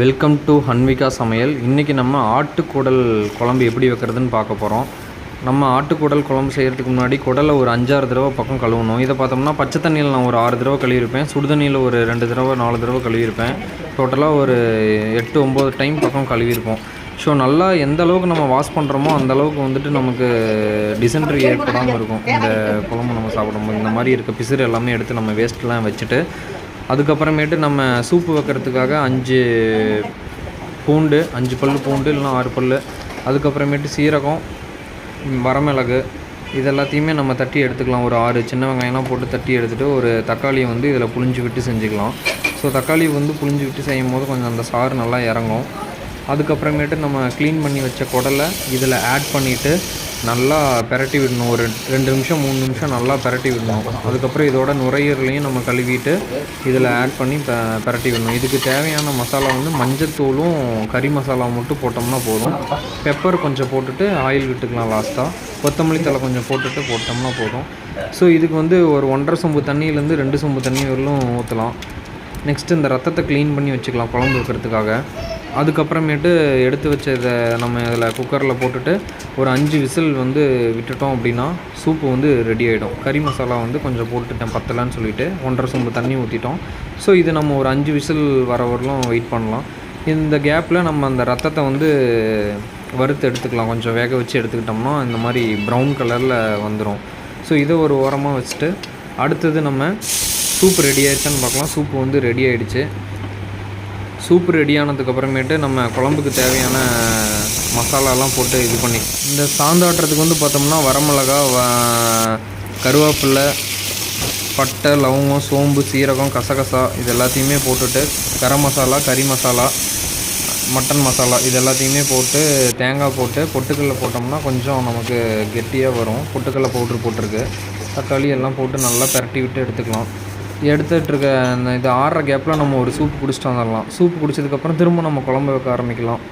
Welcome to ஹன்விகா சமையல். இன்றைக்கி நம்ம ஆட்டுக்குடல் குழம்பு எப்படி வைக்கிறதுன்னு பார்க்க போகிறோம். நம்ம ஆட்டுக்குடல் குழம்பு செய்கிறதுக்கு முன்னாடி குடலை ஒரு 5-6 தடவை பக்கம் கழுவணும். இதை பார்த்தோம்னா பச்சை தண்ணியில் நான் ஒரு 6 தடவை கழுவிருப்பேன், சுடுதண்ணியில் ஒரு 2 தடவை 4 தடவை கழுவிருப்பேன். டோட்டலாக ஒரு 8-9 டைம் பக்கம் கழுவிருப்போம். ஸோ நல்லா எந்த அளவுக்கு நம்ம வாஷ் பண்ணுறோமோ அந்தளவுக்கு வந்துட்டு நமக்கு டிசென்ட்ரி ஏற்படாமல் இருக்கும். இந்த குழம்பு நம்ம சாப்பிடும்போது இந்த மாதிரி இருக்க பிசுறு எல்லாமே எடுத்து நம்ம வேஸ்ட்லாம் வச்சுட்டு, அதுக்கப்புறமேட்டு நம்ம சூப்பு வைக்கிறதுக்காக 5 பல் பூண்டு இல்லைனா 6 பல், அதுக்கப்புறமேட்டு சீரகம், வரமிளகு, இது எல்லாத்தையுமே நம்ம தட்டி எடுத்துக்கலாம். ஒரு 6 சின்ன வெங்காயம்லாம் போட்டு தட்டி எடுத்துகிட்டு ஒரு தக்காளியை வந்து இதில் புழிஞ்சு விட்டு செஞ்சுக்கலாம். ஸோ தக்காளி வந்து புழிஞ்சு விட்டு செய்யும் போது கொஞ்சம் அந்த சாறு நல்லா இறங்கும். அதுக்கப்புறமேட்டு நம்ம க்ளீன் பண்ணி வச்ச குடலை இதில் ஆட் பண்ணிவிட்டு நல்லா பெரட்டி விடணும். ஒரு 2 நிமிஷம் 3 நிமிஷம் நல்லா பெரட்டி விடணும். அதுக்கப்புறம் இதோட நுரையீரலையும் நம்ம கழுவிட்டு இதில் ஆட் பண்ணி பெரட்டி விடணும். இதுக்கு தேவையான மசாலா வந்து மஞ்சத்தூளும் கறி மசாலா மட்டும் போட்டோம்னா போதும். பெப்பர் கொஞ்சம் போட்டுட்டு ஆயில் விட்டுக்கலாம். லாஸ்ட்டாக கொத்தமல்லி தழை கொஞ்சம் போட்டோம்னா போதும். ஸோ இதுக்கு வந்து ஒரு 1.5 சொம்பு தண்ணியிலேருந்து 2 சொம்பு தண்ணி வரலும் ஊற்றலாம். நெக்ஸ்ட்டு இந்த ரத்தத்தை க்ளீன் பண்ணி வச்சுக்கலாம் குழம்பு வைக்கிறதுக்காக. அதுக்கப்புறமேட்டு எடுத்து வச்ச இதை நம்ம இதில் குக்கரில் போட்டுட்டு ஒரு 5 விசில் வந்து விட்டுட்டோம் அப்படின்னா சூப்பு வந்து ரெடி ஆகிடும். கறி மசாலா வந்து கொஞ்சம் போட்டுட்டேன் பத்தலைன்னு சொல்லிவிட்டு 1.5 சொம்பு தண்ணி ஊற்றிட்டோம். ஸோ இது நம்ம ஒரு 5 விசில் வரவரையிலும் வெயிட் பண்ணலாம். இந்த கேப்பில் நம்ம அந்த ரத்தத்தை வந்து வறுத்து எடுத்துக்கலாம். கொஞ்சம் வேக வச்சு எடுத்துக்கிட்டோம்னா இந்த மாதிரி ப்ரௌன் கலரில் வந்துடும். ஸோ இதை ஒரு ஓரமாக வச்சுட்டு அடுத்தது நம்ம சூப்பு ரெடி ஆகிடுச்சான்னு பார்க்கலாம். சூப்பு வந்து ரெடி ஆகிடுச்சு. சூப்பு ரெடியானதுக்கப்புறமேட்டு நம்ம குழம்புக்கு தேவையான மசாலாலாம் போட்டு இது பண்ணி இந்த சாந்தாட்டுறதுக்கு வந்து பார்த்தோம்னா வரமிளகா, கருவேப்பிலை, பட்டை, லவங்கம், சோம்பு, சீரகம், கசகசா இது எல்லாத்தையுமே போட்டுட்டு கரம் மசாலா, கறி மசாலா, மட்டன் மசாலா இது எல்லாத்தையுமே போட்டு தேங்காய் போட்டு பொட்டுக்கல்ல போட்டோம்னா கொஞ்சம் நமக்கு கெட்டியாக வரும். பொட்டுக்கல்ல பவுட்ரு போட்டிருக்கு. தக்காளி எல்லாம் போட்டு நல்லா பெரட்டி விட்டு எடுத்துக்கலாம். எடுத்துகிட்ருக்க அந்த இது ஆறுற கேப்பில் நம்ம ஒரு சூப்பு குடிச்சிட்டு வந்துடலாம். சூப்பு குடித்ததுக்கப்புறம் திரும்ப நம்ம குழம்பு வைக்க ஆரம்பிக்கலாம்.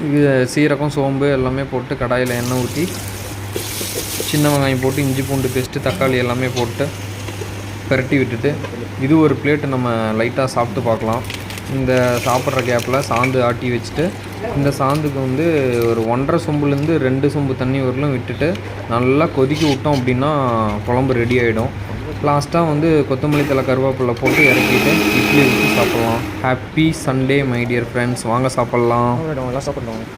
இது சீரகம், சோம்பு எல்லாமே போட்டு கடாயில் எண்ணெய் ஊற்றி சின்ன வெங்காயம் போட்டு இஞ்சி பூண்டு பேஸ்ட்டு, தக்காளி எல்லாமே போட்டு பெரட்டி விட்டுட்டு இது ஒரு பிளேட்டு நம்ம லைட்டாக சாப்பிட்டு பார்க்கலாம். இந்த சாப்பிட்ற கேப்பில் சாந்து ஆட்டி வச்சுட்டு இந்த சாந்துக்கு வந்து ஒரு 1.5 சொம்புலேருந்து 2 சொம்பு தண்ணி வரலும் விட்டுட்டு நல்லா கொதிக்க விட்டோம் அப்படின்னா குழம்பு ரெடி ஆகிடும். லாஸ்ட்டாக வந்து கொத்தமல்லி தழை, கருவேப்பிலை போட்டு இறக்கிட்டு இட்லி ஊற்றி சாப்பிட்லாம். Happy Sunday my dear friends. வாங்க சாப்பிட்லாம்.